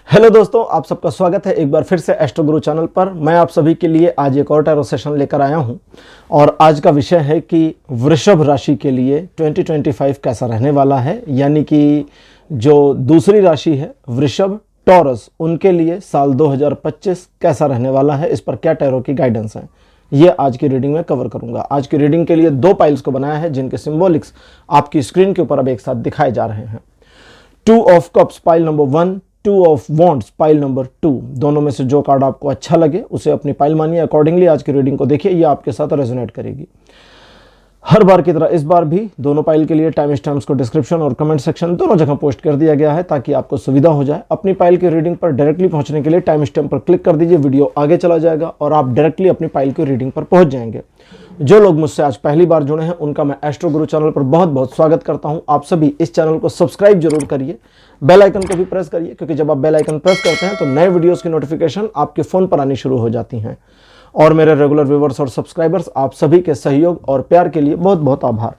Hello दोस्तों, आप सबका स्वागत है एक बार फिर से एस्ट्रो गुरु चैनल पर। मैं आप सभी के लिए आज एक और टैरो सेशन लेकर आया हूं और आज का विषय है कि वृषभ राशि के लिए 2025 कैसा रहने वाला है। यानी कि जो दूसरी राशि है वृषभ टॉरस, उनके लिए साल 2025 कैसा रहने वाला है, इस पर क्या टैरो की गाइडेंस है, ये आज की रीडिंग में कवर करूंगा। आज की रीडिंग के लिए दो पाइल्स को बनाया है जिनके सिंबॉलिक्स आपकी स्क्रीन के ऊपर अब एक साथ दिखाए जा रहे हैं। 2 of cups pile number 1, 2 of wands pile number 2। दोनों में से जो कार्ड आपको अच्छा लगे उसे अपनी पाइल मानिए। अकॉर्डिंगली आज की रीडिंग को देखिए, ये आपके साथ रेजोनेट करेगी। हर बार की तरह इस बार भी दोनों पाइल के लिए टाइम स्टैम्प्स को डिस्क्रिप्शन और कमेंट सेक्शन दोनों जगह पोस्ट कर दिया गया है ताकि आपको सुविधा हो जाए। अपनी पाइल की रीडिंग पर डायरेक्टली पहुंचने के लिए टाइम स्टैम्प पर क्लिक कर दीजिए, वीडियो आगे चला जाएगा और आप डायरेक्टली अपनी पाइल की रीडिंग पर पहुंच जाएंगे। जो लोग मुझसे आज पहली बार जुड़े हैं उनका मैं एस्ट्रो गुरु चैनल पर बहुत बहुत स्वागत करता हूं। आप सभी इस चैनल को सब्सक्राइब जरूर करिए, बेल आइकन को भी प्रेस करिए, क्योंकि जब आप बेल आइकन प्रेस करते हैं तो नए वीडियोस की नोटिफिकेशन आपके फोन पर आनी शुरू हो जाती हैं। और मेरे रेगुलर व्यूवर्स और सब्सक्राइबर्स, आप सभी के सहयोग और प्यार के लिए बहुत बहुत आभार।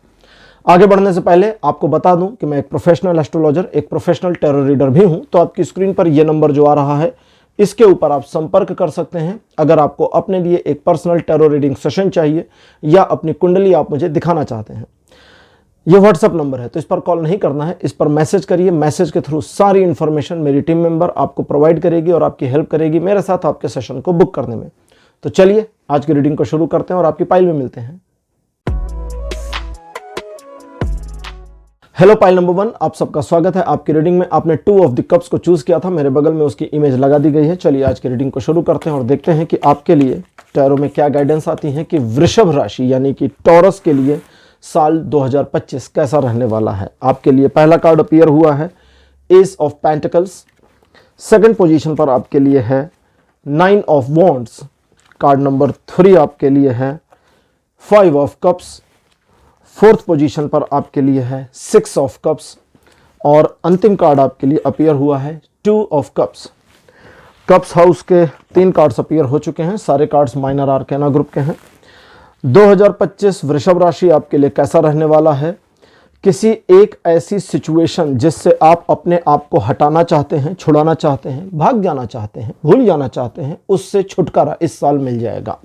आगे बढ़ने से पहले आपको बता दूं कि मैं एक प्रोफेशनल एस्ट्रोलॉजर, एक प्रोफेशनल टैरो रीडर भी हूं। तो आपकी स्क्रीन पर यह नंबर जो आ रहा है इसके ऊपर आप संपर्क कर सकते हैं अगर आपको अपने लिए एक पर्सनल टैरो रीडिंग सेशन चाहिए या अपनी कुंडली आप मुझे दिखाना चाहते हैं। ये व्हाट्सएप नंबर है, तो इस पर कॉल नहीं करना है, इस पर मैसेज करिए। मैसेज के थ्रू सारी इंफॉर्मेशन मेरी टीम मेंबर आपको प्रोवाइड करेगी और आपकी हेल्प करेगी मेरे साथ आपके सेशन को बुक करने में। तो चलिए आज की रीडिंग को शुरू करते हैं और आपकी पाइल में मिलते हैं। हेलो पाइल नंबर 1, आप सबका स्वागत है आपकी रीडिंग में। आपने 2 ऑफ द कप्स को चूज किया था, मेरे बगल में उसकी इमेज लगा दी गई है। चलिए आज की रीडिंग को शुरू करते हैं और देखते हैं कि आपके लिए टैरो में क्या गाइडेंस आती है कि वृषभ राशि यानी कि टॉरस के लिए साल 2025 कैसा रहने वाला है। आपके लिए पहला कार्ड अपीयर हुआ है S of pentacles. Second position पर आपके लिए है 9 ऑफ वॉन्ड्स। कार्ड नंबर 3 आपके लिए है 5 ऑफ कप्स। फोर्थ पोजीशन पर आपके लिए है 6 ऑफ कप्स और अंतिम कार्ड आपके लिए अपीयर हुआ है 2 ऑफ कप्स। कप्स हाउस के 3 कार्ड्स अपीयर हो चुके हैं, सारे कार्ड्स माइनर आर्काना ग्रुप के हैं। 2025 वृषभ राशि आपके लिए कैसा रहने वाला है। किसी एक ऐसी सिचुएशन जिससे आप अपने आप को हटाना चाहते हैं, छुड़ाना चाहते हैं, भाग जाना चाहते हैं, भूल जाना चाहते हैं, उससे छुटकारा इस साल मिल जाएगा।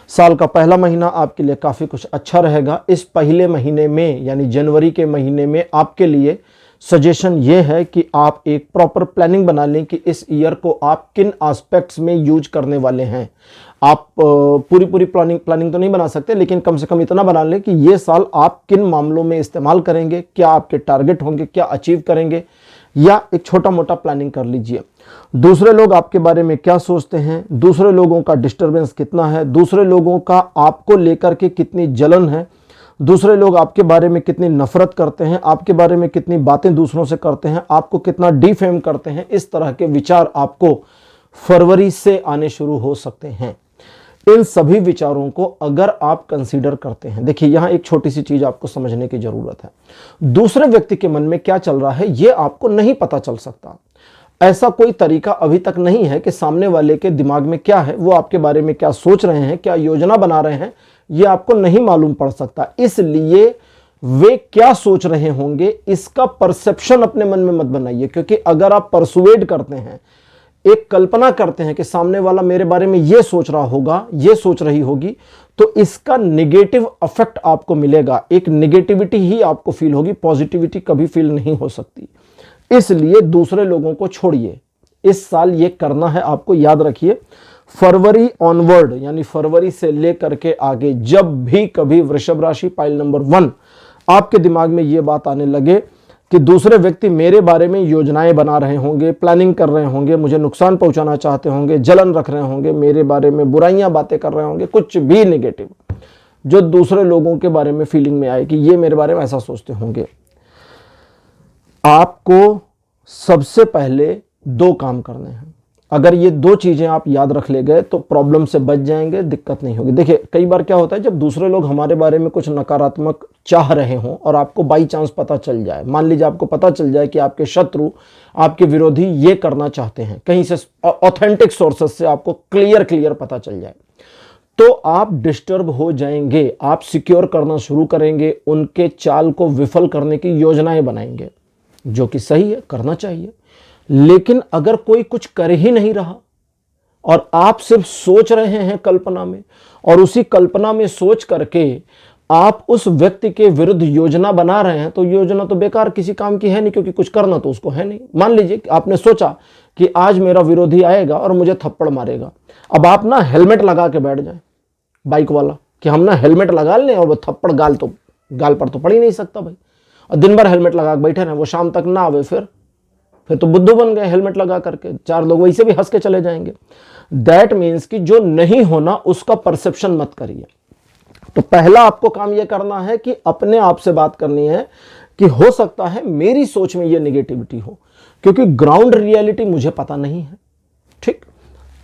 साल का पहला महीना आपके लिए काफ़ी कुछ अच्छा रहेगा। इस पहले महीने में यानी जनवरी के महीने में आपके लिए सजेशन ये है कि आप एक प्रॉपर प्लानिंग बना लें कि इस ईयर को आप किन एस्पेक्ट्स में यूज करने वाले हैं। आप पूरी प्लानिंग तो नहीं बना सकते, लेकिन कम से कम इतना बना लें कि ये साल आप किन मामलों में इस्तेमाल करेंगे, क्या आपके टारगेट होंगे, क्या अचीव करेंगे, या एक छोटा मोटा प्लानिंग कर लीजिए। दूसरे लोग आपके बारे में क्या सोचते हैं, दूसरे लोगों का डिस्टर्बेंस कितना है, दूसरे लोगों का आपको लेकर के कितनी जलन है, दूसरे लोग आपके बारे में कितनी नफरत करते हैं, आपके बारे में कितनी बातें दूसरों से करते हैं, आपको कितना डिफेम करते हैं, इस तरह के विचार आपको फरवरी से आने शुरू हो सकते हैं। इन सभी विचारों को अगर आप कंसीडर करते हैं, देखिए यहां एक छोटी सी चीज आपको समझने की जरूरत है। दूसरे व्यक्ति के मन में क्या चल रहा है यह आपको नहीं पता चल सकता। ऐसा कोई तरीका अभी तक नहीं है कि सामने वाले के दिमाग में क्या है, वो आपके बारे में क्या सोच रहे हैं, क्या योजना बना रहे हैं, यह आपको नहीं मालूम पड़ सकता। इसलिए वे क्या सोच रहे होंगे इसका परसेप्शन अपने मन में मत बनाइए, क्योंकि अगर आप परसुएड करते हैं, एक कल्पना करते हैं कि सामने वाला मेरे बारे में यह सोच रहा होगा, यह सोच रही होगी, तो इसका नेगेटिव इफेक्ट आपको मिलेगा। एक नेगेटिविटी ही आपको फील होगी, पॉजिटिविटी कभी फील नहीं हो सकती। इसलिए दूसरे लोगों को छोड़िए, इस साल ये करना है आपको, याद रखिए। फरवरी ऑनवर्ड यानी फरवरी से लेकर के आगे जब भी कभी वृषभ राशि पाइल नंबर 1 आपके दिमाग में ये बात आने लगे कि दूसरे व्यक्ति मेरे बारे में योजनाएं बना रहे होंगे, प्लानिंग कर रहे होंगे, मुझे नुकसान पहुंचाना चाहते होंगे, जलन रख रहे होंगे, मेरे बारे में बुराइयां बातें कर रहे होंगे, कुछ भी नेगेटिव जो दूसरे लोगों के बारे में फीलिंग में आए कि ये मेरे बारे में ऐसा सोचते होंगे, आपको सबसे पहले 2 काम करने हैं। अगर ये 2 चीजें आप याद रख ले गए तो प्रॉब्लम से बच जाएंगे, दिक्कत नहीं होगी। देखिए कई बार क्या होता है, जब दूसरे लोग हमारे बारे में कुछ नकारात्मक चाह रहे हों और आपको बाई चांस पता चल जाए, मान लीजिए आपको पता चल जाए कि आपके शत्रु, आपके विरोधी ये करना चाहते हैं, कहीं से ऑथेंटिक सोर्सेस से आपको क्लियर पता चल जाए, तो आप डिस्टर्ब हो जाएंगे। आप सिक्योर करना शुरू करेंगे, उनके चाल को विफल करने की योजनाएं बनाएंगे, जो कि सही है, करना चाहिए। लेकिन अगर कोई कुछ कर ही नहीं रहा और आप सिर्फ सोच रहे हैं कल्पना में, और उसी कल्पना में सोच करके आप उस व्यक्ति के विरुद्ध योजना बना रहे हैं, तो योजना तो बेकार, किसी काम की है नहीं, क्योंकि कुछ करना तो उसको है नहीं। मान लीजिए कि आपने सोचा कि आज मेरा विरोधी आएगा और मुझे थप्पड़ मारेगा। अब आप ना हेलमेट लगा के बैठ जाए बाइक वाला, कि हम ना हेलमेट लगा लें और वो थप्पड़ गाल पर तो पड़ ही नहीं सकता भाई, और दिन भर हेलमेट लगा के बैठे रहे, वो शाम तक ना आवे, फिर तो बुद्धू बन गए हेलमेट लगा करके, चार लोग वैसे भी हंस के चले जाएंगे। दैट मीन्स कि जो नहीं होना उसका परसेप्शन मत करिए। तो पहला आपको काम यह करना है कि अपने आप से बात करनी है कि हो सकता है मेरी सोच में यह निगेटिविटी हो, क्योंकि ग्राउंड रियलिटी मुझे पता नहीं है। ठीक,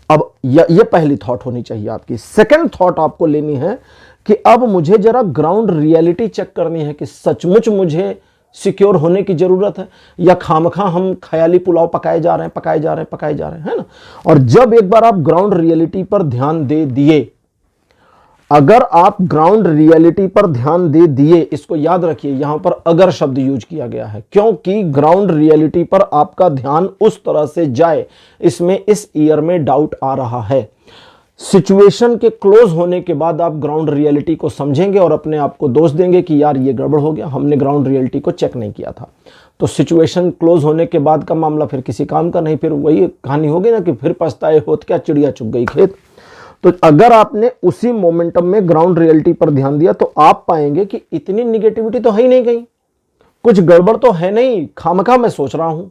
अब यह पहली थॉट होनी चाहिए आपकी। सेकंड थॉट आपको लेनी है कि अब मुझे जरा ग्राउंड रियलिटी चेक करनी है कि सचमुच मुझे सिक्योर होने की जरूरत है, या खामखा हम ख्याली पुलाव पकाए जा रहे हैं, है ना। और जब एक बार आप ग्राउंड रियलिटी पर ध्यान दे दिए, अगर आप ग्राउंड रियलिटी पर ध्यान दे दिए, इसको याद रखिए, यहां पर अगर शब्द यूज किया गया है, क्योंकि ग्राउंड रियलिटी पर आपका ध्यान उस तरह से जाए, इसमें इस ईयर में डाउट आ रहा है। सिचुएशन के क्लोज होने के बाद आप ग्राउंड रियलिटी को समझेंगे और अपने आप को दोष देंगे कि यार ये गड़बड़ हो गया, हमने ग्राउंड रियलिटी को चेक नहीं किया था। तो सिचुएशन क्लोज होने के बाद का मामला फिर किसी काम का नहीं, फिर वही कहानी होगी ना कि फिर पछताए होत क्या, चिड़िया चुग गई खेत। तो अगर आपने उसी मोमेंटम में ग्राउंड रियलिटी पर ध्यान दिया तो आप पाएंगे कि इतनी निगेटिविटी तो है ही नहीं, कहीं कुछ गड़बड़ तो है नहीं, खामखा मैं सोच रहा हूं।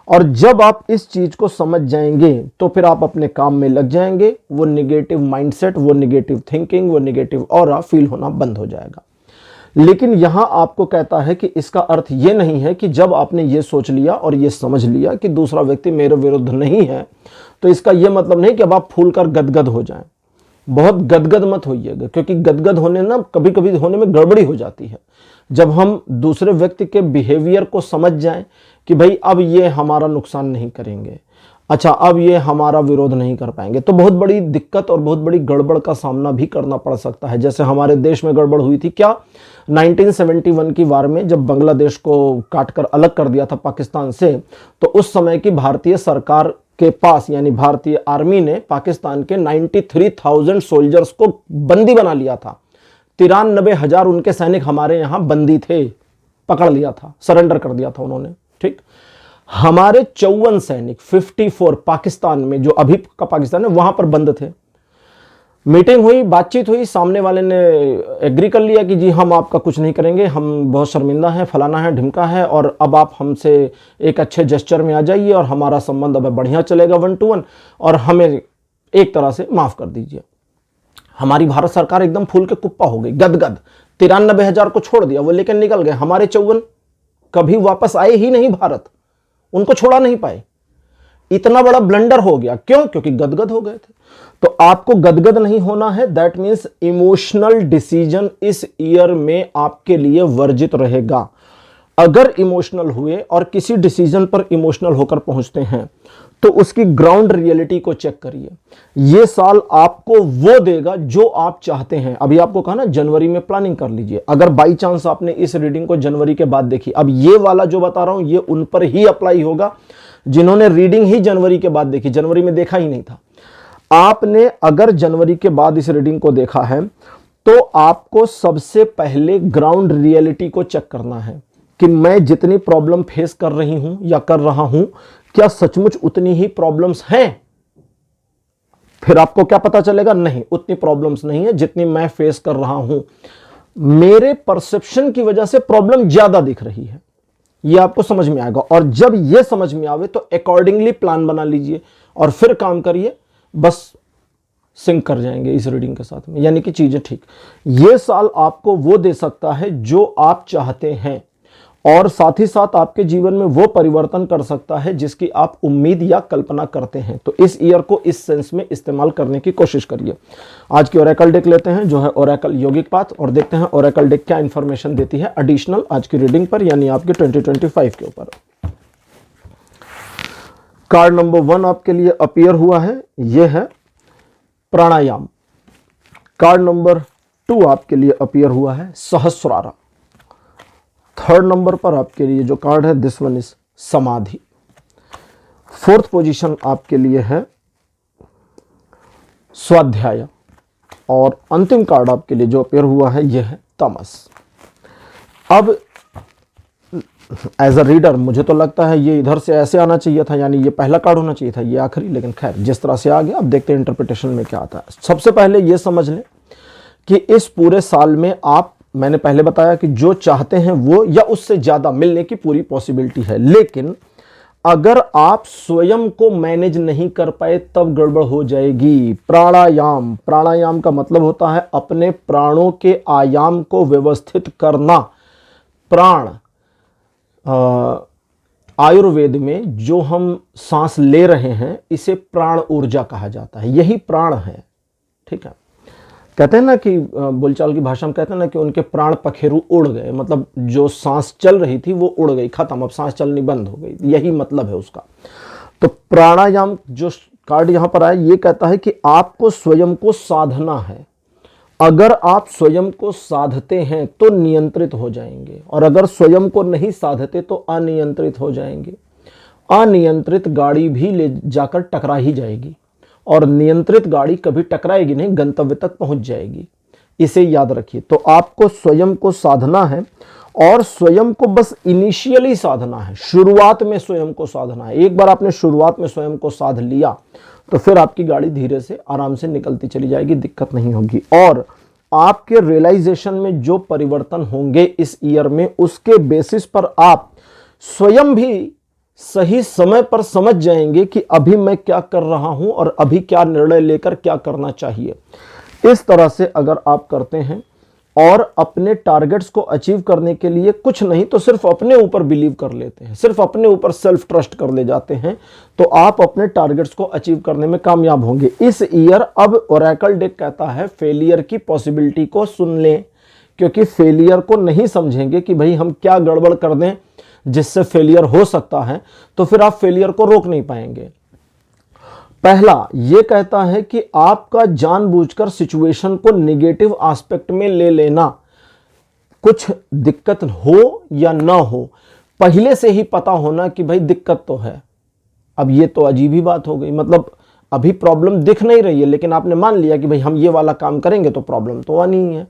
और जब आप इस चीज को समझ जाएंगे तो फिर आप अपने काम में लग जाएंगे, वो निगेटिव माइंडसेट, वो निगेटिव थिंकिंग, वो निगेटिव ऑरा फील होना बंद हो जाएगा। लेकिन यहां आपको कहता है कि इसका अर्थ ये नहीं है कि जब आपने ये सोच लिया और ये समझ लिया कि दूसरा व्यक्ति मेरे विरुद्ध नहीं है, तो इसका यह मतलब नहीं कि अब आप फूलकर गदगद हो जाएं। बहुत गदगद मत होइएगा, क्योंकि गदगद होने ना कभी कभी होने में गड़बड़ी हो जाती है। जब हम दूसरे व्यक्ति के बिहेवियर को समझ जाएं कि भाई अब ये हमारा नुकसान नहीं करेंगे, अच्छा अब ये हमारा विरोध नहीं कर पाएंगे, तो बहुत बड़ी दिक्कत और बहुत बड़ी गड़बड़ का सामना भी करना पड़ सकता है। जैसे हमारे देश में गड़बड़ हुई थी क्या, 1971 की वार में जब बांग्लादेश को काटकर अलग कर दिया था पाकिस्तान से, तो उस समय की भारतीय सरकार के पास, यानी भारतीय आर्मी ने पाकिस्तान के 93,000 सोल्जर्स को बंदी बना लिया था। 93,000 उनके सैनिक हमारे यहां बंदी थे, पकड़ लिया था, सरेंडर कर दिया था उन्होंने। ठीक, हमारे 54 सैनिक 54 पाकिस्तान में, जो अभी का पाकिस्तान है, वहां पर बंद थे। मीटिंग हुई, बातचीत हुई, सामने वाले ने एग्री कर लिया कि जी हम आपका कुछ नहीं करेंगे, हम बहुत शर्मिंदा हैं, फलाना है, ढिमका है, और अब आप हमसे एक अच्छे जेस्चर में आ जाइए और हमारा संबंध अब बढ़िया चलेगा 1 to 1, और हमें एक तरह से माफ कर दीजिए। हमारी भारत सरकार एकदम फूल के कुप्पा हो गई, गदगद। 93,000 को छोड़ दिया, वो लेकर निकल गए। हमारे 54 कभी वापस आए ही नहीं भारत, उनको छोड़ा नहीं पाए। इतना बड़ा ब्लंडर हो गया, क्यों? क्योंकि गदगद हो गए थे। तो आपको गदगद नहीं होना है। दैट मीन्स इमोशनल डिसीजन इस ईयर में आपके लिए वर्जित रहेगा। अगर इमोशनल हुए और किसी डिसीजन पर इमोशनल होकर पहुंचते हैं तो उसकी ग्राउंड रियलिटी को चेक करिए। यह साल आपको वो देगा जो आप चाहते हैं। अभी आपको कहा ना जनवरी में प्लानिंग कर लीजिए। अगर बाई चांस आपने इस रीडिंग को जनवरी के बाद देखी, अब ये वाला जो बता रहा हूं ये उन पर ही अप्लाई होगा जिन्होंने रीडिंग ही जनवरी के बाद देखी, जनवरी में देखा ही नहीं था। आपने अगर जनवरी के बाद इस रीडिंग को देखा है तो आपको सबसे पहले ग्राउंड रियलिटी को चेक करना है कि मैं जितनी प्रॉब्लम फेस कर रही हूं या कर रहा हूं, क्या सचमुच उतनी ही प्रॉब्लम्स हैं? फिर आपको क्या पता चलेगा? नहीं, उतनी प्रॉब्लम्स नहीं है जितनी मैं फेस कर रहा हूं। मेरे परसेप्शन की वजह से प्रॉब्लम ज्यादा दिख रही है, ये आपको समझ में आएगा। और जब ये समझ में आवे तो अकॉर्डिंगली प्लान बना लीजिए और फिर काम करिए, बस सिंक कर जाएंगे इस रीडिंग के साथ में, यानी कि चीजें ठीक। ये साल आपको वो दे सकता है जो आप चाहते हैं, और साथ ही साथ आपके जीवन में वो परिवर्तन कर सकता है जिसकी आप उम्मीद या कल्पना करते हैं। तो इस ईयर को इस सेंस में इस्तेमाल करने की कोशिश करिए। आज की ओरेकल डेक लेते हैं, जो है ओरेकल योगिक पाथ, और देखते हैं ओरेकल डेक क्या इंफॉर्मेशन देती है एडिशनल आज की रीडिंग पर, यानी आपके 2025 के ऊपर। कार्ड नंबर 1 आपके लिए अपीयर हुआ है, यह है प्राणायाम। कार्ड नंबर 2 आपके लिए अपीयर हुआ है सहस्रारा। थर्ड नंबर पर आपके लिए जो कार्ड है दिस वन इज समाधि। फोर्थ पोजीशन आपके लिए है स्वाध्याय, और अंतिम कार्ड आपके लिए जो अपेयर हुआ है यह है तामस। अब एज अ रीडर मुझे तो लगता है ये इधर से ऐसे आना चाहिए था, यानी ये पहला कार्ड होना चाहिए था, ये आखिरी, लेकिन खैर जिस तरह से आ गया, अब देखते हैं इंटरप्रिटेशन में क्या आता है। सबसे पहले ये समझ लें कि इस पूरे साल में आप, मैंने पहले बताया कि जो चाहते हैं वो या उससे ज्यादा मिलने की पूरी पॉसिबिलिटी है, लेकिन अगर आप स्वयं को मैनेज नहीं कर पाए तब गड़बड़ हो जाएगी। प्राणायाम, प्राणायाम का मतलब होता है अपने प्राणों के आयाम को व्यवस्थित करना। प्राण आयुर्वेद में जो हम सांस ले रहे हैं इसे प्राण ऊर्जा कहा जाता है, यही प्राण है, ठीक है। कहते हैं ना कि बोलचाल की भाषा में कहते हैं ना कि उनके प्राण पखेरु उड़ गए, मतलब जो सांस चल रही थी वो उड़ गई, खत्म, अब सांस चलनी बंद हो गई, यही मतलब है उसका। तो प्राणायाम जो कार्ड यहां पर आया ये कहता है कि आपको स्वयं को साधना है। अगर आप स्वयं को साधते हैं तो नियंत्रित हो जाएंगे, और अगर स्वयं को नहीं साधते तो अनियंत्रित हो जाएंगे। अनियंत्रित गाड़ी भी ले जाकर टकरा ही जाएगी, और नियंत्रित गाड़ी कभी टकराएगी नहीं, गंतव्य तक पहुंच जाएगी, इसे याद रखिए। तो आपको स्वयं को साधना है, और स्वयं को बस इनिशियली साधना है, शुरुआत में स्वयं को साधना है। एक बार आपने शुरुआत में स्वयं को साध लिया तो फिर आपकी गाड़ी धीरे से आराम से निकलती चली जाएगी, दिक्कत नहीं होगी। और आपके रियलाइजेशन में जो परिवर्तन होंगे इस ईयर में, उसके बेसिस पर आप स्वयं भी सही समय पर समझ जाएंगे कि अभी मैं क्या कर रहा हूं और अभी क्या निर्णय लेकर क्या करना चाहिए। इस तरह से अगर आप करते हैं और अपने टारगेट्स को अचीव करने के लिए कुछ नहीं तो सिर्फ अपने ऊपर बिलीव कर लेते हैं, सिर्फ अपने ऊपर सेल्फ ट्रस्ट कर ले जाते हैं, तो आप अपने टारगेट्स को अचीव करने में कामयाब होंगे इस ईयर। अब ओरेकल डेक कहता है फेलियर की पॉसिबिलिटी को सुन लें, क्योंकि फेलियर को नहीं समझेंगे कि भाई हम क्या गड़बड़ कर दें जिससे फेलियर हो सकता है, तो फिर आप फेलियर को रोक नहीं पाएंगे। पहला ये कहता है कि आपका जानबूझकर सिचुएशन को नेगेटिव एस्पेक्ट में ले लेना, कुछ दिक्कत हो या ना हो, पहले से ही पता होना कि भाई दिक्कत तो है। अब ये तो अजीब ही बात हो गई, मतलब अभी प्रॉब्लम दिख नहीं रही है लेकिन आपने मान लिया कि भाई हम ये वाला काम करेंगे तो प्रॉब्लम तो आनी ही है।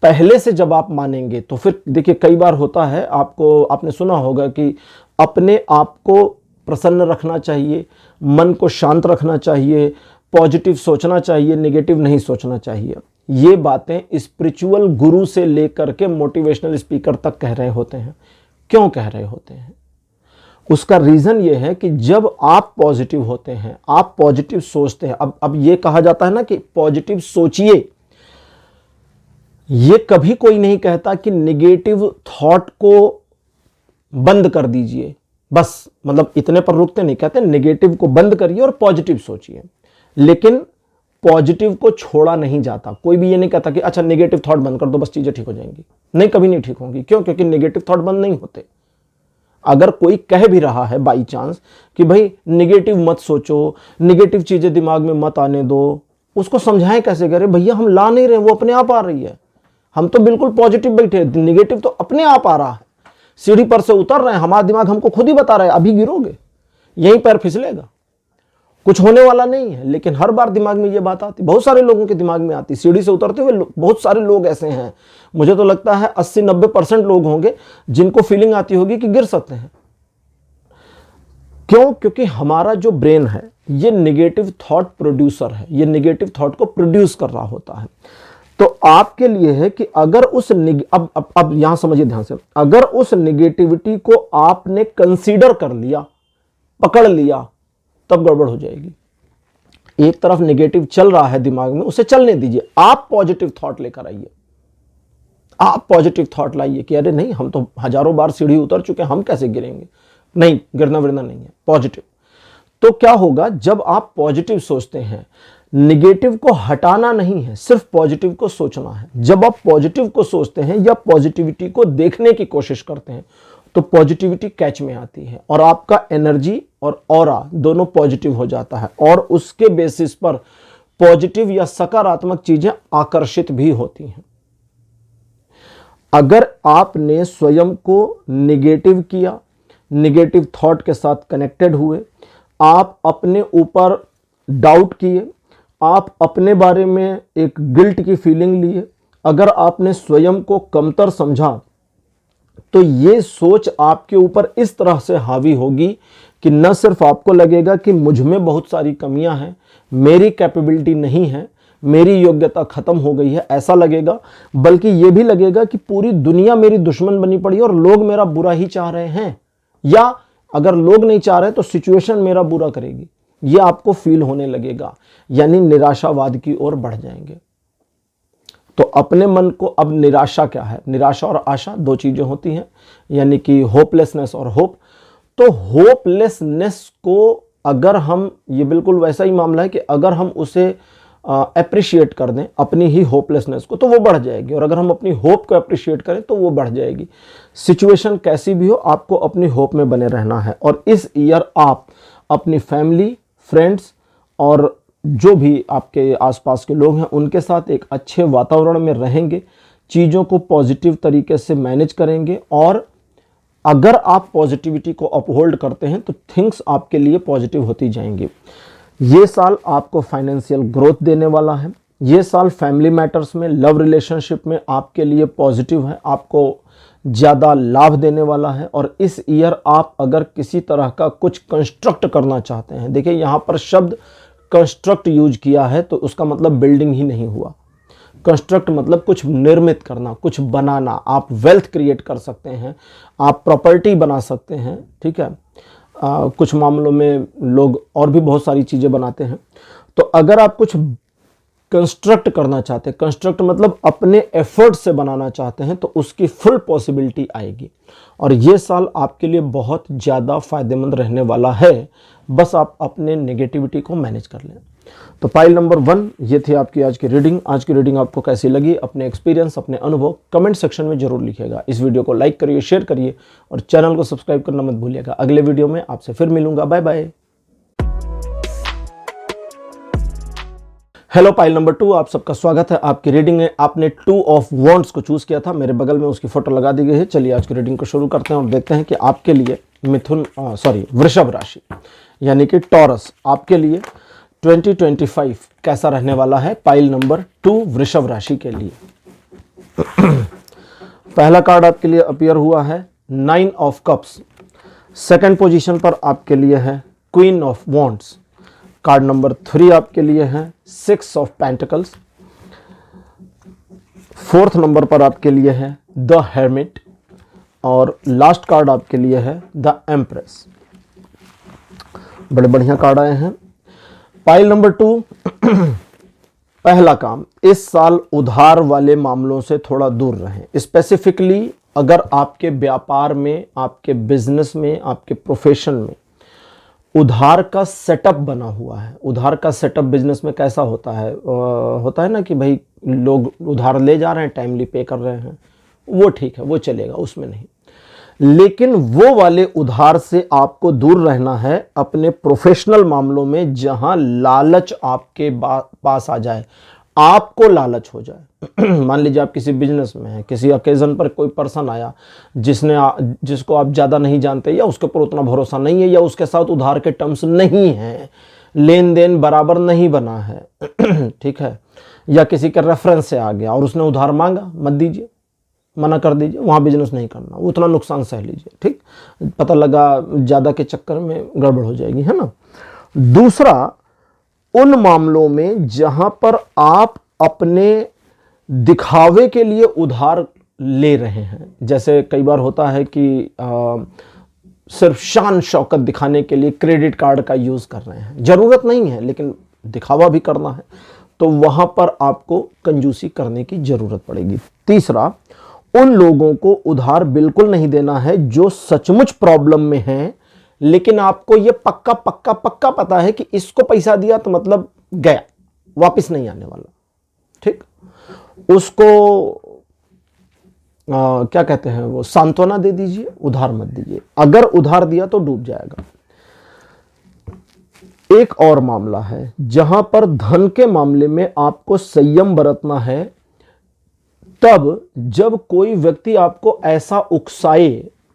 पहले से जब आप मानेंगे तो फिर देखिए, कई बार होता है, आपने सुना होगा कि अपने आप को प्रसन्न रखना चाहिए, मन को शांत रखना चाहिए, पॉजिटिव सोचना चाहिए, नेगेटिव नहीं सोचना चाहिए। ये बातें स्पिरिचुअल गुरु से लेकर के मोटिवेशनल स्पीकर तक कह रहे होते हैं। क्यों कह रहे होते हैं? उसका रीजन ये है कि जब आप पॉजिटिव होते हैं, आप पॉजिटिव सोचते हैं, अब ये कहा जाता है ना कि पॉजिटिव सोचिए, ये कभी कोई नहीं कहता कि नेगेटिव थॉट को बंद कर दीजिए, बस मतलब इतने पर रुकते नहीं, कहते नेगेटिव को बंद करिए और पॉजिटिव सोचिए। लेकिन पॉजिटिव को छोड़ा नहीं जाता, कोई भी ये नहीं कहता कि अच्छा नेगेटिव थॉट बंद कर दो बस चीजें ठीक हो जाएंगी, नहीं, कभी नहीं ठीक होंगी। क्यों? क्योंकि नेगेटिव थॉट बंद नहीं होते। अगर कोई कह भी रहा है बाई चांस कि भाई नेगेटिव मत सोचो, नेगेटिव चीजें दिमाग में मत आने दो, उसको समझाएं कैसे? करें भैया, हम ला नहीं रहे, वो अपने आप आ रही है, हम तो बिल्कुल पॉजिटिव बैठे, नेगेटिव तो अपने आप आ रहा है, सीढ़ी पर से उतर रहे हैं, हमारा दिमाग हमको खुद ही बता रहा है अभी गिरोगे, यहीं पैर फिसलेगा, कुछ होने वाला नहीं है। लेकिन हर बार दिमाग में ये बात आती, बहुत सारे लोगों के दिमाग में आती, सीढ़ी से उतरते हुए बहुत सारे लोग ऐसे हैं, मुझे तो लगता है 80-90% लोग होंगे जिनको फीलिंग आती होगी कि गिर सकते हैं। क्यों? क्योंकि हमारा जो ब्रेन है ये नेगेटिव थॉट प्रोड्यूसर है, ये नेगेटिव थॉट को प्रोड्यूस कर रहा होता है। तो आपके लिए है कि अगर उस अब यहां समझिए ध्यान से, अगर उस नेगेटिविटी को आपने कंसीडर कर लिया, पकड़ लिया, तब गड़बड़ हो जाएगी। एक तरफ नेगेटिव चल रहा है दिमाग में, उसे चलने दीजिए, आप पॉजिटिव थॉट लेकर आइए, आप पॉजिटिव थॉट लाइए कि अरे नहीं, हम तो हजारों बार सीढ़ी उतर चुके हैं, हम कैसे गिरेंगे? नहीं, गिरना विरना नहीं है, पॉजिटिव। तो क्या होगा, जब आप पॉजिटिव सोचते हैं, निगेटिव को हटाना नहीं है, सिर्फ पॉजिटिव को सोचना है। जब आप पॉजिटिव को सोचते हैं या पॉजिटिविटी को देखने की कोशिश करते हैं तो पॉजिटिविटी कैच में आती है और आपका एनर्जी और ऑरा दोनों पॉजिटिव हो जाता है, और उसके बेसिस पर पॉजिटिव या सकारात्मक चीजें आकर्षित भी होती हैं। अगर आपने स्वयं को निगेटिव किया, निगेटिव थॉट के साथ कनेक्टेड हुए, आप अपने ऊपर डाउट किए, आप अपने बारे में एक गिल्ट की फीलिंग लिए, अगर आपने स्वयं को कमतर समझा तो ये सोच आपके ऊपर इस तरह से हावी होगी कि न सिर्फ आपको लगेगा कि मुझ में बहुत सारी कमियां हैं, मेरी कैपेबिलिटी नहीं है, मेरी योग्यता खत्म हो गई है, ऐसा लगेगा, बल्कि ये भी लगेगा कि पूरी दुनिया मेरी दुश्मन बनी पड़ी है और लोग मेरा बुरा ही चाह रहे हैं, या अगर लोग नहीं चाह रहे तो सिचुएशन मेरा बुरा करेगी, ये आपको फील होने लगेगा, यानी निराशावाद की ओर बढ़ जाएंगे। तो अपने मन को, अब निराशा क्या है, निराशा और आशा दो चीजें होती हैं, यानी कि होपलेसनेस और होप। तो होपलेसनेस को अगर हम, ये बिल्कुल वैसा ही मामला है कि अगर हम उसे अप्रिशिएट कर दें अपनी ही होपलेसनेस को तो वो बढ़ जाएगी, और अगर हम अपनी होप को अप्रिशिएट करें तो वो बढ़ जाएगी। सिचुएशन कैसी भी हो, आपको अपनी होप में बने रहना है। और इस ईयर आप अपनी फैमिली, फ्रेंड्स और जो भी आपके आसपास के लोग हैं उनके साथ एक अच्छे वातावरण में रहेंगे, चीज़ों को पॉजिटिव तरीके से मैनेज करेंगे, और अगर आप पॉजिटिविटी को अपहोल्ड करते हैं तो थिंग्स आपके लिए पॉजिटिव होती जाएंगी। ये साल आपको फाइनेंशियल ग्रोथ देने वाला है। ये साल फैमिली मैटर्स में, लव रिलेशनशिप में आपके लिए पॉजिटिव है, आपको ज़्यादा लाभ देने वाला है। और इस ईयर आप अगर किसी तरह का कुछ कंस्ट्रक्ट करना चाहते हैं, देखिए यहाँ पर शब्द कंस्ट्रक्ट यूज किया है तो उसका मतलब बिल्डिंग ही नहीं हुआ। कंस्ट्रक्ट मतलब कुछ निर्मित करना, कुछ बनाना। आप वेल्थ क्रिएट कर सकते हैं, आप प्रॉपर्टी बना सकते हैं, ठीक है। कुछ मामलों में लोग और भी बहुत सारी चीज़ें बनाते हैं। तो अगर आप कुछ कंस्ट्रक्ट करना चाहते हैं, कंस्ट्रक्ट मतलब अपने एफर्ट से बनाना चाहते हैं, तो उसकी फुल पॉसिबिलिटी आएगी। और ये साल आपके लिए बहुत ज़्यादा फायदेमंद रहने वाला है, बस आप अपने नेगेटिविटी को मैनेज कर लें। तो पाइल नंबर 1 ये थी आपकी आज की रीडिंग। आज की रीडिंग आपको कैसी लगी, अपने एक्सपीरियंस, अपने अनुभव कमेंट सेक्शन में जरूर लिखिएगा। इस वीडियो को लाइक करिए, शेयर करिए और चैनल को सब्सक्राइब करना मत भूलिएगा। अगले वीडियो में आपसे फिर मिलूंगा। Bye bye. हेलो पाइल नंबर 2, आप सबका स्वागत है आपकी रीडिंग में। आपने 2 ऑफ वॉन्ड्स को चूज किया था, मेरे बगल में उसकी फोटो लगा दी गई है। चलिए आज की रीडिंग को शुरू करते हैं और देखते हैं कि आपके लिए वृषभ राशि यानी कि टॉरस आपके लिए 2025 कैसा रहने वाला है। पाइल नंबर 2 वृषभ राशि के लिए पहला कार्ड आपके लिए अपीयर हुआ है 9 ऑफ कप्स। सेकंड पोजीशन पर आपके लिए है queen of wands. Card number 3 आपके लिए है 6 ऑफ पेंटिकल्स। फोर्थ नंबर पर आपके लिए है द हेर्मिट और लास्ट कार्ड आपके लिए है द एम्प्रेस। बड़े बढ़िया कार्ड आए हैं। पाइल नंबर 2 पहला काम, इस साल उधार वाले मामलों से थोड़ा दूर रहें। स्पेसिफिकली अगर आपके व्यापार में, आपके बिजनेस में, आपके प्रोफेशन में उधार का सेटअप बना हुआ है। उधार का सेटअप बिजनेस में कैसा होता है, होता है ना कि भाई लोग उधार ले जा रहे हैं, टाइमली पे कर रहे हैं, वो ठीक है, वो चलेगा, उसमें नहीं। लेकिन वो वाले उधार से आपको दूर रहना है अपने प्रोफेशनल मामलों में, जहां लालच आपके पास आ जाए, आपको लालच हो जाए। मान लीजिए आप किसी बिजनेस में हैं, किसी ओकेजन पर कोई पर्सन आया जिसको आप ज़्यादा नहीं जानते, या उसके ऊपर उतना भरोसा नहीं है, या उसके साथ उधार के टर्म्स नहीं हैं, लेन देन बराबर नहीं बना है, ठीक है, या किसी के रेफरेंस से आ गया और उसने उधार मांगा, मत दीजिए, मना कर दीजिए, वहाँ बिजनेस नहीं करना, उतना नुकसान सह लीजिए, ठीक। पता लगा ज़्यादा के चक्कर में गड़बड़ हो जाएगी, है ना। दूसरा, उन मामलों में जहां पर आप अपने दिखावे के लिए उधार ले रहे हैं, जैसे कई बार होता है कि सिर्फ शान शौकत दिखाने के लिए क्रेडिट कार्ड का यूज़ कर रहे हैं, ज़रूरत नहीं है लेकिन दिखावा भी करना है, तो वहां पर आपको कंजूसी करने की ज़रूरत पड़ेगी। तीसरा, उन लोगों को उधार बिल्कुल नहीं देना है जो सचमुच प्रॉब्लम में हैं, लेकिन आपको ये पक्का पक्का पक्का पता है कि इसको पैसा दिया तो मतलब गया, वापस नहीं आने वाला, ठीक। उसको क्या कहते हैं, वो सांत्वना दे दीजिए, उधार मत दीजिए। अगर उधार दिया तो डूब जाएगा। एक और मामला है जहां पर धन के मामले में आपको संयम बरतना है, तब जब कोई व्यक्ति आपको ऐसा उकसाए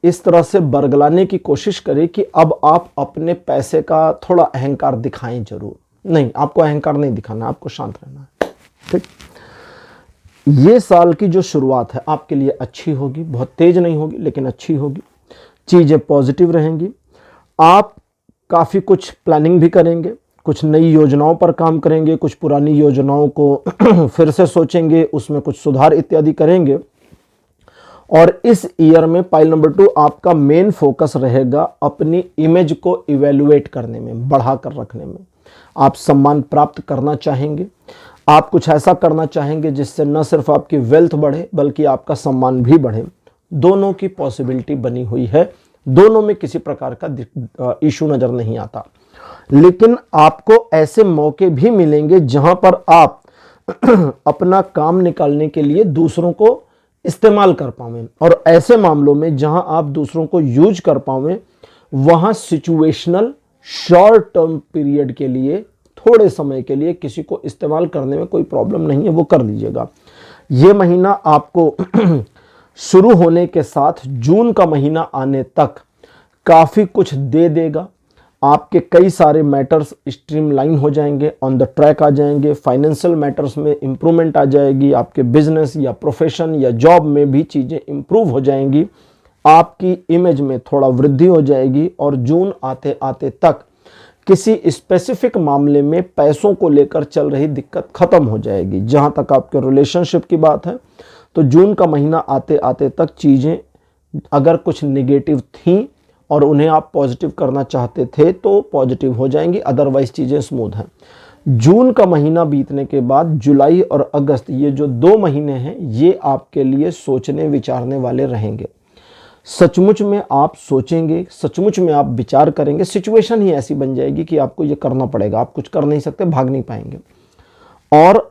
इस तरह से बरगलाने की कोशिश करें कि अब आप अपने पैसे का थोड़ा अहंकार दिखाएं जरूर। नहीं, आपको अहंकार नहीं दिखाना, आपको शांत रहना है। ठीक, ये साल की जो शुरुआत है आपके लिए अच्छी होगी, बहुत तेज नहीं होगी लेकिन अच्छी होगी। चीजें पॉजिटिव रहेंगी। आप काफी कुछ प्लानिंग भी करेंगे, कुछ नई योजनाओं पर काम करेंगे, कुछ पुरानी योजनाओं को फिर से सोचेंगे, उसमें कुछ सुधार इत्यादि करेंगे। और इस ईयर में पाइल नंबर 2 आपका मेन फोकस रहेगा अपनी इमेज को इवेल्युएट करने में, बढ़ा कर रखने में। आप सम्मान प्राप्त करना चाहेंगे, आप कुछ ऐसा करना चाहेंगे जिससे न सिर्फ आपकी वेल्थ बढ़े बल्कि आपका सम्मान भी बढ़े। दोनों की पॉसिबिलिटी बनी हुई है, दोनों में किसी प्रकार का इशू नजर नहीं आता। लेकिन आपको ऐसे मौके भी मिलेंगे जहां पर आप अपना काम निकालने के लिए दूसरों को इस्तेमाल कर पाएं, और ऐसे मामलों में जहां आप दूसरों को यूज कर पाएं वहां सिचुएशनल शॉर्ट टर्म पीरियड के लिए, थोड़े समय के लिए किसी को इस्तेमाल करने में कोई प्रॉब्लम नहीं है, वो कर लीजिएगा। ये महीना आपको शुरू होने के साथ जून का महीना आने तक काफी कुछ दे देगा। आपके कई सारे मैटर्स स्ट्रीमलाइन हो जाएंगे, ऑन द ट्रैक आ जाएंगे। फाइनेंशियल मैटर्स में इंप्रूवमेंट आ जाएगी, आपके बिजनेस या प्रोफेशन या जॉब में भी चीजें इंप्रूव हो जाएंगी, आपकी इमेज में थोड़ा वृद्धि हो जाएगी। और जून आते आते तक किसी स्पेसिफिक मामले में पैसों को लेकर चल रही दिक्कत खत्म हो जाएगी। जहां तक आपके रिलेशनशिप की बात है तो जून का महीना आते आते तक चीजें अगर कुछ नेगेटिव थी और उन्हें आप पॉजिटिव करना चाहते थे तो पॉजिटिव हो जाएंगी, अदरवाइज चीजें स्मूथ हैं। जून का महीना बीतने के बाद जुलाई और अगस्त, ये जो 2 महीने हैं, ये आपके लिए सोचने विचारने वाले रहेंगे। सचमुच में आप सोचेंगे, सचमुच में आप विचार करेंगे, सिचुएशन ही ऐसी बन जाएगी कि आपको ये करना पड़ेगा, आप कुछ कर नहीं सकते, भाग नहीं पाएंगे। और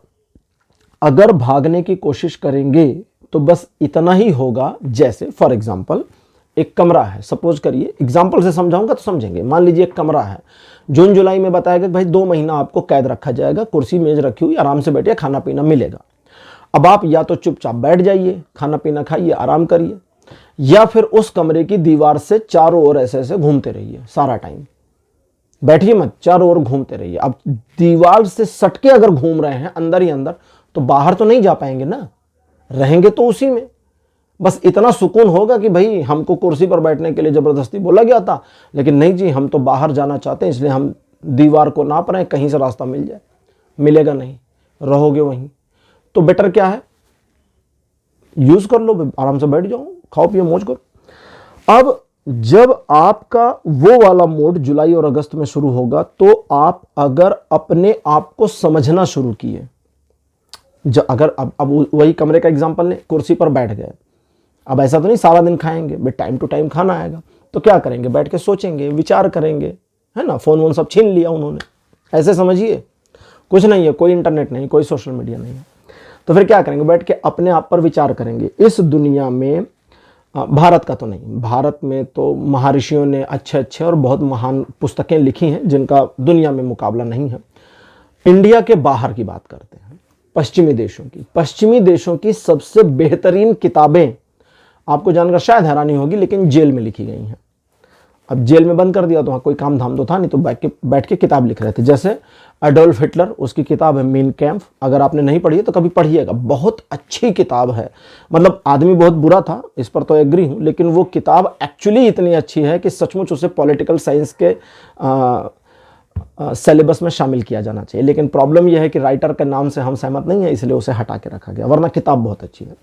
अगर भागने की कोशिश करेंगे तो बस इतना ही होगा, जैसे फॉर एग्जाम्पल एक कमरा है, सपोज करिए, एग्जाम्पल से समझाऊंगा तो समझेंगे। मान लीजिए एक कमरा है, जून जुलाई में बताया गया कि भाई 2 महीना आपको कैद रखा जाएगा, कुर्सी मेज रखी हुई, आराम से बैठिए, खाना पीना मिलेगा। अब आप या तो चुपचाप बैठ जाइए, खाना पीना खाइए, आराम करिए, या फिर उस कमरे की दीवार से चारों ओर ऐसे ऐसे घूमते रहिए सारा टाइम। बैठिए मत, चारों ओर घूमते रहिए। अब दीवार से सटके अगर घूम रहे हैं अंदर ही अंदर, तो बाहर तो नहीं जा पाएंगे ना, रहेंगे तो उसी में। बस इतना सुकून होगा कि भाई हमको कुर्सी पर बैठने के लिए जबरदस्ती बोला गया था, लेकिन नहीं जी, हम तो बाहर जाना चाहते हैं, इसलिए हम दीवार को नाप रहे हैं, कहीं से रास्ता मिल जाए। मिलेगा नहीं, रहोगे वहीं। तो बेटर क्या है, यूज कर लो, आराम से बैठ जाओ, खाओ पियो, मौज करो। अब जब आपका वो वाला मोड जुलाई और अगस्त में शुरू होगा तो आप अगर अपने आप को समझना शुरू किए, अगर अब वही कमरे का एग्जांपल लें, कुर्सी पर बैठ गए, अब ऐसा तो नहीं सारा दिन खाएंगे, बट टाइम टू टाइम खाना आएगा, तो क्या करेंगे, बैठ के सोचेंगे, विचार करेंगे, है ना। फोन वोन सब छीन लिया उन्होंने, ऐसे समझिए, कुछ नहीं है, कोई इंटरनेट नहीं, कोई सोशल मीडिया नहीं है, तो फिर क्या करेंगे, बैठ के अपने आप पर विचार करेंगे। इस दुनिया में, भारत का तो नहीं, भारत में तो महर्षियों ने अच्छे अच्छे और बहुत महान पुस्तकें लिखी हैं जिनका दुनिया में मुकाबला नहीं है। इंडिया के बाहर की बात करते हैं, पश्चिमी देशों की सबसे बेहतरीन किताबें आपको जानकर शायद हैरानी होगी, लेकिन जेल में लिखी गई हैं। अब जेल में बंद कर दिया तो वहाँ कोई काम धाम तो था नहीं, तो बैठ के किताब लिख रहे थे। जैसे एडोल्फ हिटलर, उसकी किताब है मेन कैम्प, अगर आपने नहीं पढ़ी है तो कभी पढ़िएगा, बहुत अच्छी किताब है। मतलब आदमी बहुत बुरा था, इस पर तो एग्री हूँ, लेकिन वो किताब एक्चुअली इतनी अच्छी है कि सचमुच उसे पॉलिटिकल साइंस के सिलेबस में शामिल किया जाना चाहिए। लेकिन प्रॉब्लम यह है कि राइटर के नाम से हम सहमत नहीं है, इसलिए उसे हटा के रखा गया, वरना किताब बहुत अच्छी है।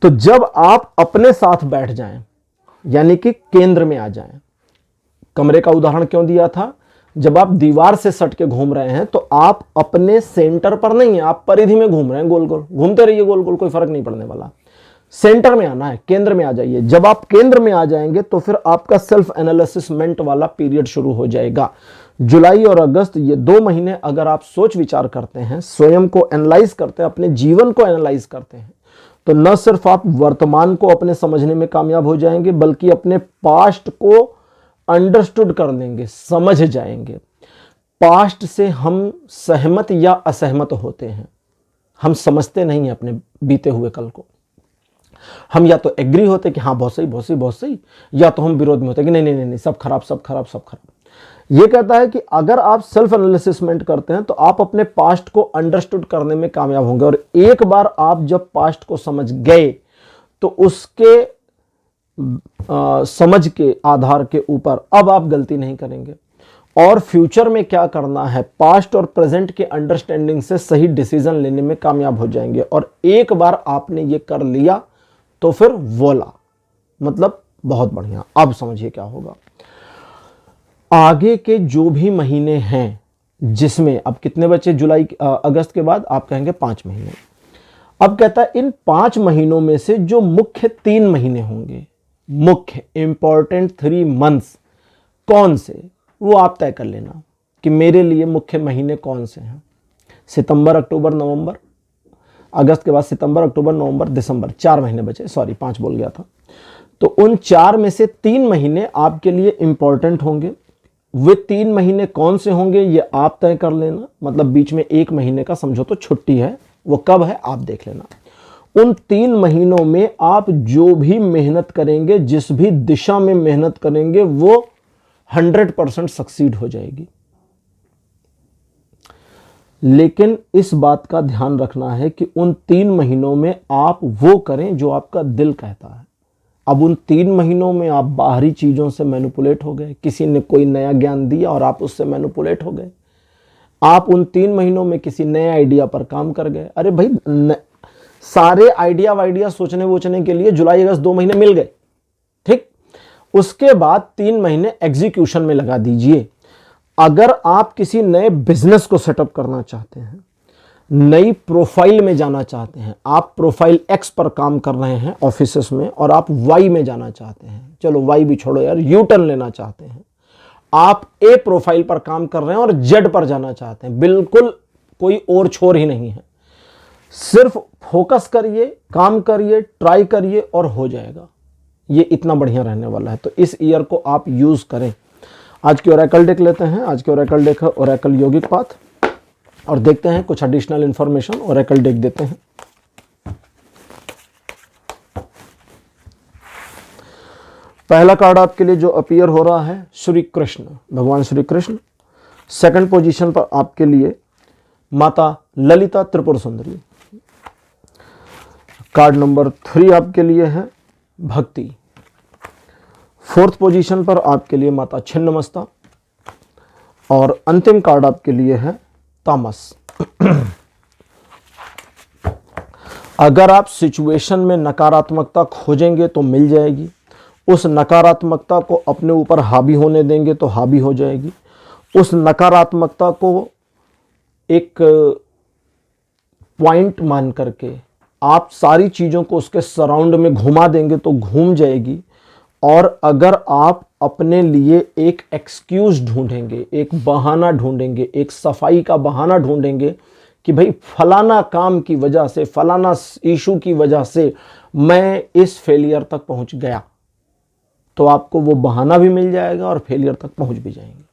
तो जब आप अपने साथ बैठ जाएं, यानी कि केंद्र में आ जाएं, कमरे का उदाहरण क्यों दिया था, जब आप दीवार से सट के घूम रहे हैं तो आप अपने सेंटर पर नहीं है, आप परिधि में घूम रहे हैं, गोल गोल घूमते रहिए, गोल गोल, कोई फर्क नहीं पड़ने वाला। सेंटर में आना है, केंद्र में आ जाइए। जब आप केंद्र में आ जाएंगे तो फिर आपका सेल्फ एनालिसिसमेंट वाला पीरियड शुरू हो जाएगा। जुलाई और अगस्त, ये 2 महीने अगर आप सोच विचार करते हैं, स्वयं को एनालाइज करते हैं, अपने जीवन को एनालाइज करते हैं, तो न सिर्फ आप वर्तमान को अपने समझने में कामयाब हो जाएंगे, बल्कि अपने पास्ट को अंडरस्टूड कर लेंगे, समझ जाएंगे। पास्ट से हम सहमत या असहमत होते हैं, हम समझते नहीं हैं अपने बीते हुए कल को। हम या तो एग्री होते कि हाँ बहुत सही बहुत सही बहुत सही, या तो हम विरोध में होते कि नहीं नहीं नहीं नहीं सब खराब सब खराब सब खराब। ये कहता है कि अगर आप सेल्फ एनालिसिसमेंट करते हैं तो आप अपने पास्ट को अंडरस्टूड करने में कामयाब होंगे, और एक बार आप जब पास्ट को समझ गए तो उसके समझ के आधार के ऊपर अब आप गलती नहीं करेंगे, और फ्यूचर में क्या करना है पास्ट और प्रेजेंट के अंडरस्टैंडिंग से सही डिसीजन लेने में कामयाब हो जाएंगे। और एक बार आपने ये कर लिया तो फिर वोला, मतलब बहुत बढ़िया। अब समझिए क्या होगा आगे के जो भी महीने हैं, जिसमें अब कितने बचे जुलाई अगस्त के बाद, आप कहेंगे 5 महीने। अब कहता है इन 5 महीनों में से जो मुख्य 3 महीने होंगे, मुख्य इंपॉर्टेंट 3 मंथ्स कौन से, वो आप तय कर लेना कि मेरे लिए मुख्य महीने कौन से हैं। सितंबर अक्टूबर नवंबर, अगस्त के बाद सितंबर अक्टूबर नवंबर दिसंबर, 4 महीने बचे, सॉरी 5 बोल गया था। तो उन 4 में से 3 महीने आपके लिए इंपॉर्टेंट होंगे। वे 3 महीने कौन से होंगे ये आप तय कर लेना, मतलब बीच में 1 महीने का समझो तो छुट्टी है, वो कब है आप देख लेना। उन 3 महीनों में आप जो भी मेहनत करेंगे, जिस भी दिशा में मेहनत करेंगे, वो 100% सक्सीड हो जाएगी। लेकिन इस बात का ध्यान रखना है कि उन 3 महीनों में आप वो करें जो आपका दिल कहता है। अब उन 3 महीनों में आप बाहरी चीजों से मैनिपुलेट हो गए, किसी ने कोई नया ज्ञान दिया और आप उससे मैनिपुलेट हो गए। आप उन 3 महीनों में किसी नए आइडिया पर काम कर गए। अरे भाई सारे आइडिया सोचने वोचने के लिए जुलाई अगस्त 2 महीने मिल गए, ठीक। उसके बाद 3 महीने एग्जीक्यूशन में लगा दीजिए। अगर आप किसी नए बिजनेस को सेटअप करना चाहते हैं, नई प्रोफाइल में जाना चाहते हैं, आप प्रोफाइल एक्स पर काम कर रहे हैं ऑफिसेस में और आप वाई में जाना चाहते हैं, चलो वाई भी छोड़ो यार, यू टर्न लेना चाहते हैं, आप ए प्रोफाइल पर काम कर रहे हैं और जेड पर जाना चाहते हैं, बिल्कुल कोई और छोर ही नहीं है। सिर्फ फोकस करिए, काम करिए, ट्राई करिए और हो जाएगा। ये इतना बढ़िया रहने वाला है। तो इस ईयर को आप यूज करें। आज की ओरेकल डेक लेते हैं। आज की ओरेकल डेक है ओरेकल यौगिक पाथ, और देखते हैं कुछ एडिशनल इंफॉर्मेशन ओरेकल डेक देते हैं। पहला कार्ड आपके लिए जो अपीयर हो रहा है श्री कृष्ण, भगवान श्री कृष्ण। सेकंड पोजीशन पर आपके लिए माता ललिता त्रिपुर सुंदरी। कार्ड नंबर 3 आपके लिए है भक्ति। फोर्थ पोजीशन पर आपके लिए माता छिन्नमस्ता, और अंतिम कार्ड आपके लिए है तामस। अगर आप सिचुएशन में नकारात्मकता खोजेंगे तो मिल जाएगी, उस नकारात्मकता को अपने ऊपर हावी होने देंगे तो हावी हो जाएगी, उस नकारात्मकता को एक पॉइंट मान करके आप सारी चीज़ों को उसके सराउंड में घुमा देंगे तो घूम जाएगी। और अगर आप अपने लिए एक एक्सक्यूज ढूंढेंगे, एक बहाना ढूंढेंगे, एक सफाई का बहाना ढूंढेंगे कि भाई फलाना काम की वजह से, फलाना इशू की वजह से मैं इस फेलियर तक पहुंच गया, तो आपको वो बहाना भी मिल जाएगा और फेलियर तक पहुंच भी जाएंगे।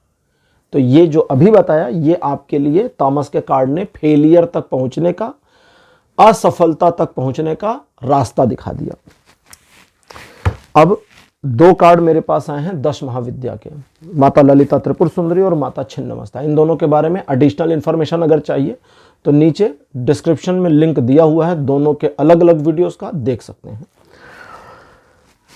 तो ये जो अभी बताया, ये आपके लिए तामस के कार्ड ने फेलियर तक पहुंचने का, असफलता तक पहुंचने का रास्ता दिखा दिया। अब 2 कार्ड मेरे पास आए हैं 10 महाविद्या के, माता ललिता त्रिपुर सुंदरी और माता छिन्नमस्ता। इन दोनों के बारे में एडिशनल इंफॉर्मेशन अगर चाहिए तो नीचे डिस्क्रिप्शन में लिंक दिया हुआ है, दोनों के अलग अलग वीडियोस का देख सकते हैं।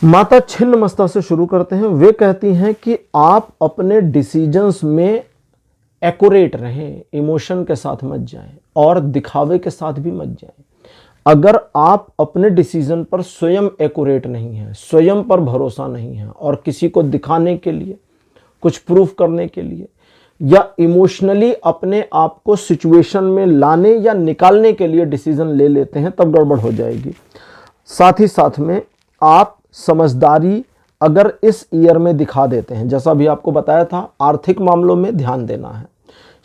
माता छिन्नमस्ता से शुरू करते हैं। वे कहती हैं कि आप अपने डिसीजंस में एक्यूरेट रहें, इमोशन के साथ मत जाएं और दिखावे के साथ भी मत जाएं। अगर आप अपने डिसीजन पर स्वयं एक्यूरेट नहीं हैं, स्वयं पर भरोसा नहीं है और किसी को दिखाने के लिए, कुछ प्रूफ करने के लिए, या इमोशनली अपने आप को सिचुएशन में लाने या निकालने के लिए डिसीजन ले लेते हैं, तब गड़बड़ हो जाएगी। साथ ही साथ में आप समझदारी अगर इस ईयर में दिखा देते हैं, जैसा भी आपको बताया था, आर्थिक मामलों में ध्यान देना है।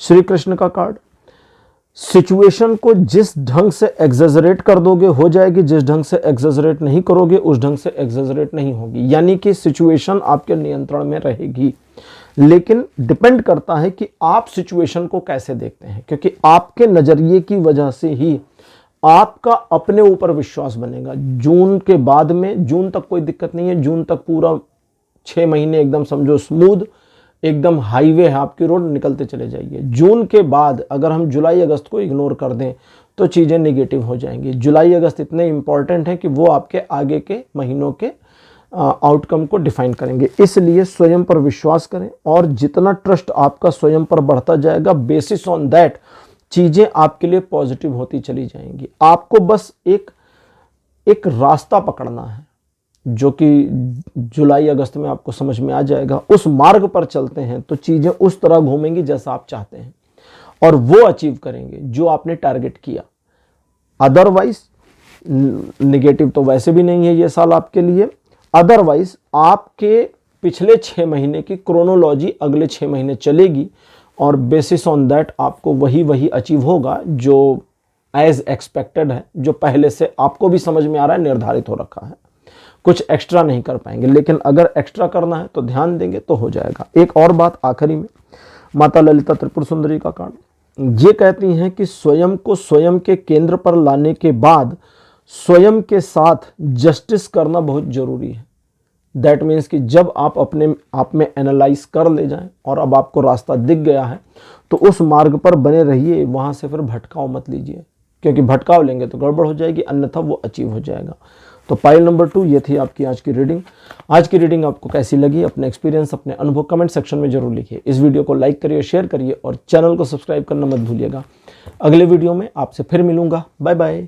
श्री कृष्ण का कार्ड, सिचुएशन को जिस ढंग से एग्जेजरेट कर दोगे हो जाएगी, जिस ढंग से एग्जेजरेट नहीं करोगे उस ढंग से एग्जेजरेट नहीं होगी। यानी कि सिचुएशन आपके नियंत्रण में रहेगी, लेकिन डिपेंड करता है कि आप सिचुएशन को कैसे देखते हैं, क्योंकि आपके नजरिए की वजह से ही आपका अपने ऊपर विश्वास बनेगा। जून के बाद में, जून तक कोई दिक्कत नहीं है, जून तक पूरा 6 महीने एकदम समझो स्मूथ, एकदम हाईवे है आपकी रोड, निकलते चले जाइए। जून के बाद अगर हम जुलाई अगस्त को इग्नोर कर दें तो चीज़ें निगेटिव हो जाएंगी। जुलाई अगस्त इतने इंपॉर्टेंट हैं कि वो आपके आगे के महीनों के आउटकम को डिफाइन करेंगे। इसलिए स्वयं पर विश्वास करें और जितना ट्रस्ट आपका स्वयं पर बढ़ता जाएगा, बेसिस ऑन दैट चीज़ें आपके लिए पॉजिटिव होती चली जाएंगी। आपको बस एक रास्ता पकड़ना है जो कि जुलाई अगस्त में आपको समझ में आ जाएगा। उस मार्ग पर चलते हैं तो चीज़ें उस तरह घूमेंगी जैसा आप चाहते हैं और वो अचीव करेंगे जो आपने टारगेट किया। अदरवाइज निगेटिव तो वैसे भी नहीं है ये साल आपके लिए। अदरवाइज आपके पिछले 6 महीने की क्रोनोलॉजी अगले 6 महीने चलेगी और बेसिस ऑन दैट आपको वही अचीव होगा जो एज एक्सपेक्टेड है, जो पहले से आपको भी समझ में आ रहा है, निर्धारित हो रखा है। कुछ एक्स्ट्रा नहीं कर पाएंगे, लेकिन अगर एक्स्ट्रा करना है तो ध्यान देंगे तो हो जाएगा। एक और बात आखिरी में, माता ललिता त्रिपुर सुंदरी का कांड ये कहती हैं कि स्वयं को स्वयं के केंद्र पर लाने के बाद स्वयं के साथ जस्टिस करना बहुत जरूरी है। दैट मीन्स कि जब आप अपने आप में एनालाइज कर ले जाएं और अब आपको रास्ता दिख गया है तो उस मार्ग पर बने रहिए, वहां से फिर भटकाव मत लीजिए, क्योंकि भटकाव लेंगे तो गड़बड़ हो जाएगी, अन्यथा वो अचीव हो जाएगा। तो पाइल नंबर 2 ये थी आपकी आज की रीडिंग। आज की रीडिंग आपको कैसी लगी, अपने एक्सपीरियंस, अपने अनुभव कमेंट सेक्शन में जरूर लिखिए। इस वीडियो को लाइक करिए, शेयर करिए और चैनल को सब्सक्राइब करना मत भूलिएगा। अगले वीडियो में आपसे फिर मिलूंगा। Bye bye.